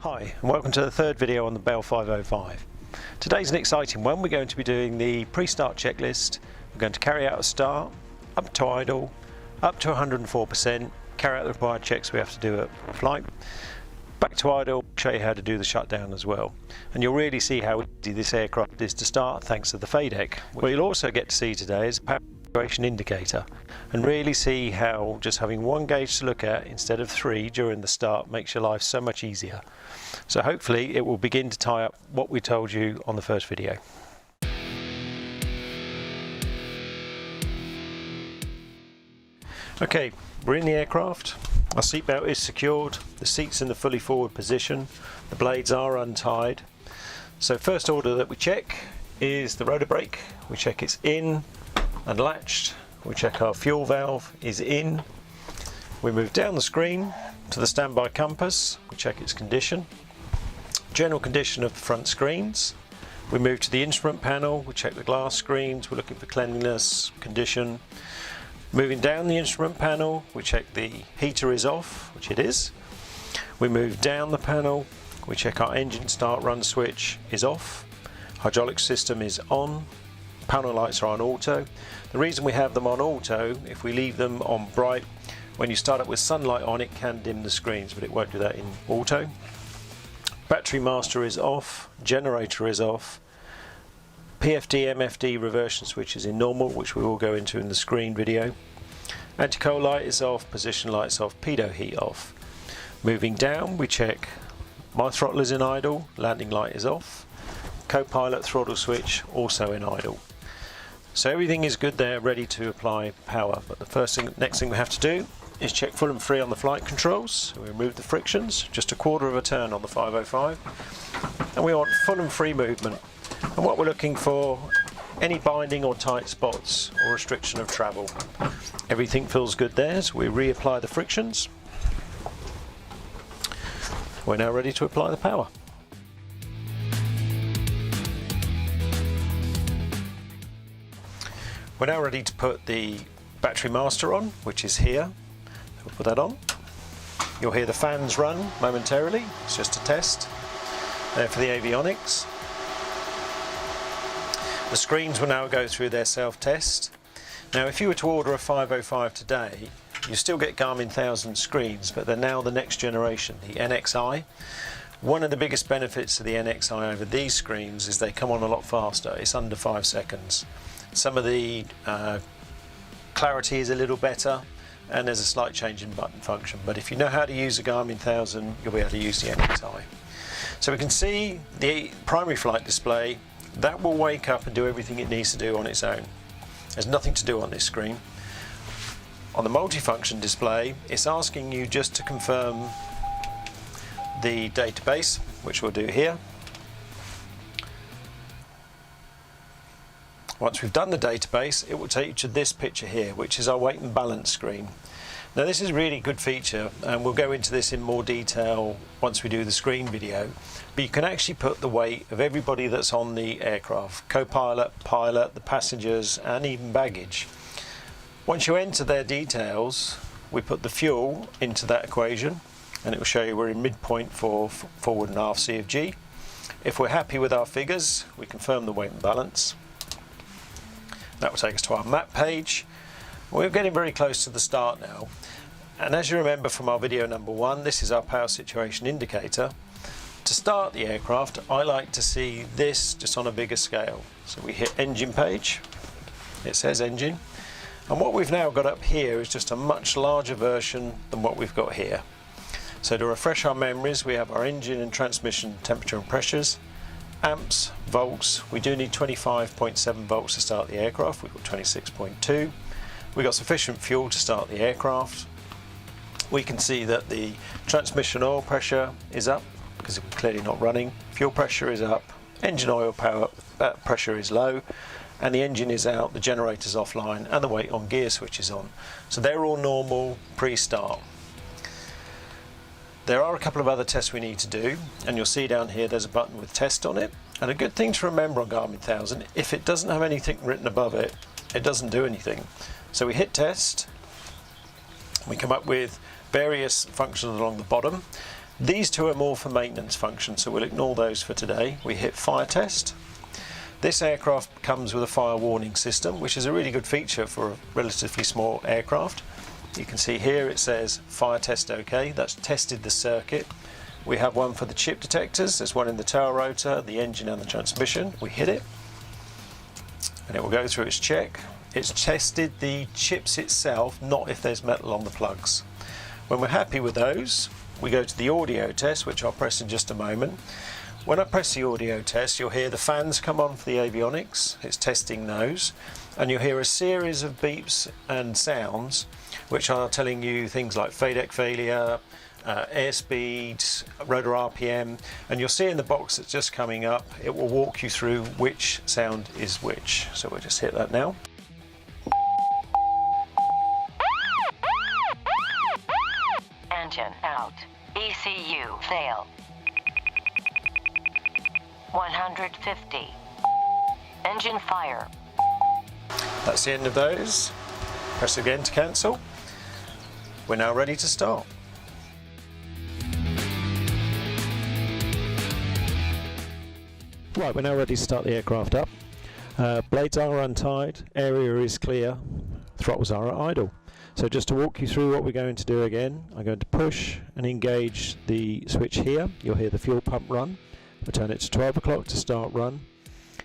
Hi and welcome to the third video on the Bell 505. Today's an exciting one. We're going to be doing the pre-start checklist. We're going to carry out a start, up to idle, up to 104%, carry out the required checks we have to do at flight, back to idle, show you how to do the shutdown as well. And you'll really see how easy this aircraft is to start thanks to the FADEC. What you'll also get to see today is a power situation indicator and really see how just having one gauge to look at instead of three during the start makes your life so much easier. So hopefully it will begin to tie up what we told you on the first video. Okay, we're in the aircraft. Our seatbelt is secured, the seat's in the fully forward position, the blades are untied. So first order that we check is the rotor brake. We check it's in and latched. We check our fuel valve is in. We move down the screen to the standby compass. We check its condition. General condition of the front screens. We move to the instrument panel. We check the glass screens. We're looking for cleanliness, condition. Moving down the instrument panel, we check the heater is off, which it is. We move down the panel. We check our engine start run switch is off. Hydraulic system is on. Panel lights are on auto. The reason we have them on auto, if we leave them on bright, when you start up with sunlight on, it can dim the screens, but it won't do that in auto. Battery master is off, generator is off. PFD, MFD reversion switch is in normal, which we will go into in the screen video. Anti-cold light is off, position lights off, pitot heat off. Moving down, we check my throttle is in idle, landing light is off. Co-pilot throttle switch also in idle. So everything is good there, ready to apply power. But the next thing we have to do is check full and free on the flight controls. So we remove the frictions, just a quarter of a turn on the 505. And we want full and free movement. And what we're looking for, any binding or tight spots or restriction of travel. Everything feels good there, so we reapply the frictions. We're now ready to apply the power. We're now ready to put the battery master on, which is here. We'll put that on. You'll hear the fans run momentarily. It's just a test. There for the avionics. The screens will now go through their self-test. Now if you were to order a 505 today, you still get Garmin 1000 screens, but they're now the next generation, the NXI. One of the biggest benefits of the NXI over these screens is they come on a lot faster. It's under 5 seconds. Some of the clarity is a little better, and there's a slight change in button function. But if you know how to use a Garmin 1000, you'll be able to use the NXI. So we can see the primary flight display. That will wake up and do everything it needs to do on its own. There's nothing to do on this screen. On the multifunction display, it's asking you just to confirm the database, which we'll do here. Once we've done the database, it will take you to this picture here, which is our weight and balance screen. Now this is a really good feature, and we'll go into this in more detail once we do the screen video, but you can actually put the weight of everybody that's on the aircraft, co-pilot, pilot, the passengers, and even baggage. Once you enter their details, we put the fuel into that equation, and it will show you we're in midpoint for forward and aft C of G. If we're happy with our figures, we confirm the weight and balance. That will take us to our map page. We're getting very close to the start now. And as you remember from our video number 1, this is our power situation indicator. To start the aircraft, I like to see this just on a bigger scale. So we hit engine page. It says engine. And what we've now got up here is just a much larger version than what we've got here. So to refresh our memories, we have our engine and transmission temperature and pressures. Amps, volts, we do need 25.7 volts to start the aircraft. We've got 26.2. We've got sufficient fuel to start the aircraft. We can see that the transmission oil pressure is up because it's clearly not running. Fuel pressure is up. Engine oil pressure is low. And the engine is out, the generator's offline, and the weight on gear switch is on. So they're all normal pre-start. There are a couple of other tests we need to do, and you'll see down here there's a button with test on it. And a good thing to remember on Garmin 1000, if it doesn't have anything written above it, it doesn't do anything. So we hit test, we come up with various functions along the bottom, These two are more for maintenance functions, so we'll ignore those for today. We hit fire test. This aircraft comes with a fire warning system, which is a really good feature for a relatively small aircraft. You can see here it says fire test OK. That's tested the circuit. We have one for the chip detectors. There's one in the tail rotor, the engine and the transmission. We hit it and it will go through its check. It's tested the chips itself, not if there's metal on the plugs. When we're happy with those, we go to the audio test, which I'll press in just a moment. When I press the audio test, you'll hear the fans come on for the avionics. It's testing those, and you'll hear a series of beeps and sounds which are telling you things like FADEC failure, airspeed, rotor RPM, and you'll see in the box that's just coming up, it will walk you through which sound is which. So we'll just hit that now. Engine out. ECU fail. 150. Engine fire. That's the end of those. Press again to cancel. We're now ready to start. Right, we're now ready to start the aircraft up. Blades are untied, area is clear, throttles are at idle. So just to walk you through what we're going to do again, I'm going to push and engage the switch here. You'll hear the fuel pump run. We'll turn it to 12 o'clock to start run.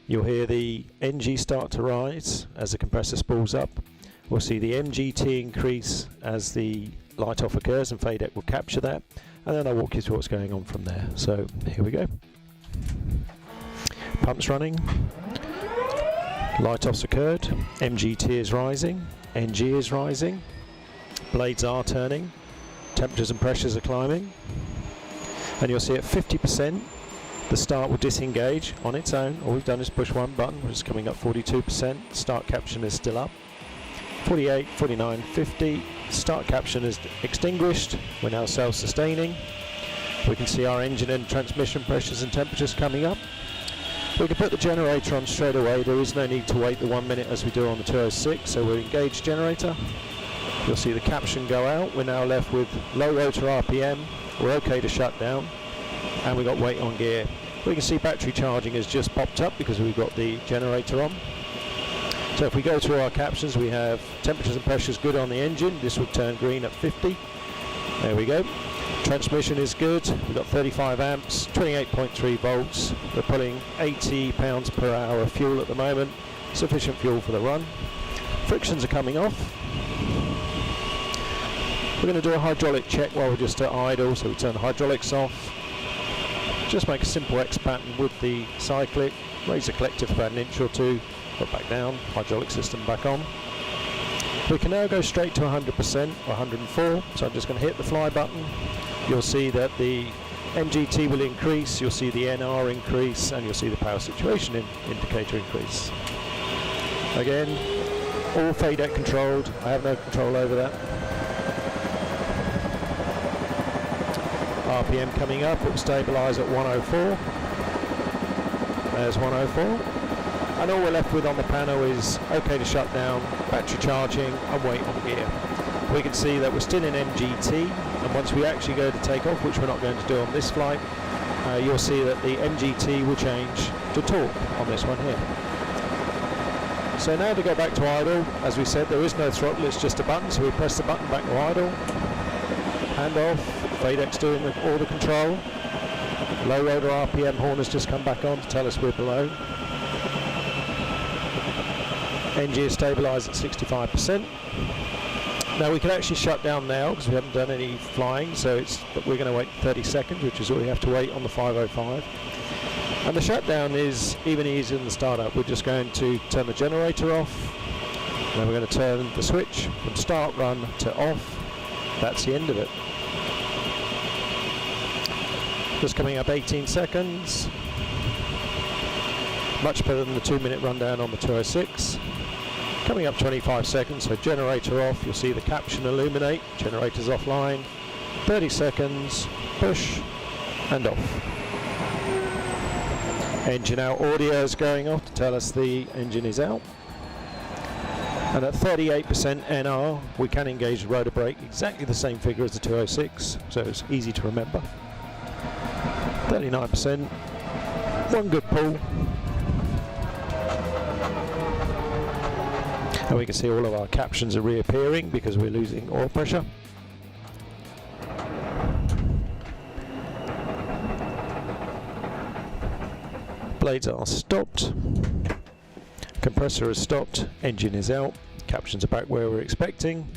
You'll hear the NG start to rise as the compressor spools up. We'll see the MGT increase as the light off occurs, and FADEC will capture that. And then I'll walk you through what's going on from there. So here we go. Pumps running. Light off's occurred. MGT is rising. NG is rising. Blades are turning. Temperatures and pressures are climbing. And you'll see at 50%, the start will disengage on its own. All we've done is push one button, which is coming up 42%. Start caption is still up. 48, 49, 50. Start caption is extinguished. We're now self-sustaining. We can see our engine and transmission pressures and temperatures coming up. We can put the generator on straight away. There is no need to wait the 1 minute as we do on the 206. So we'll engage generator. You'll see the caption go out. We're now left with low rotor RPM. We're okay to shut down. And we've got weight on gear. We can see battery charging has just popped up because we've got the generator on. So if we go through our captions, we have temperatures and pressures good on the engine. This would turn green at 50. There we go. Transmission is good. We've got 35 amps, 28.3 volts. We're pulling 80 pounds per hour of fuel at the moment. Sufficient fuel for the run. Frictions are coming off. We're going to do a hydraulic check while we're just at idle, so we turn the hydraulics off. Just make a simple X pattern with the cyclic, raise the collective about an inch or two, put back down, hydraulic system back on. We can now go straight to 100% or 104, so I'm just going to hit the fly button. You'll see that the MGT will increase, you'll see the NR increase, and you'll see the power situation indicator increase. Again, all FADEC controlled, I have no control over that. RPM coming up, it will stabilise at 104. There's 104. And all we're left with on the panel is OK to shut down, battery charging and weight on gear. We can see that we're still in MGT, and once we actually go to take off, which we're not going to do on this flight, you'll see that the MGT will change to torque on this one here. So now to go back to idle, as we said, there is no throttle, it's just a button, so we press the button back to idle, hand off. FADEC's doing all the control. Low rotor RPM horn has just come back on to tell us we're below. NG is stabilised at 65%. Now we can actually shut down now because we haven't done any flying, so we're going to wait 30 seconds, which is all we have to wait on the 505. And the shutdown is even easier than the startup. We're just going to turn the generator off, then we're going to turn the switch from start run to off. That's the end of it. Just coming up 18 seconds. Much better than the 2-minute rundown on the 206. Coming up 25 seconds, so generator off, you'll see the caption illuminate, generator's offline. 30 seconds, push and off. Engine out audio is going off to tell us the engine is out. And at 38% NR, we can engage the rotor brake, exactly the same figure as the 206, so it's easy to remember. 39%. One good pull. And we can see all of our captions are reappearing because we're losing oil pressure. Blades are stopped. Compressor has stopped. Engine is out. Captions are back where we're expecting.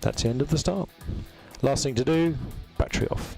That's the end of the start. Last thing to do, battery off.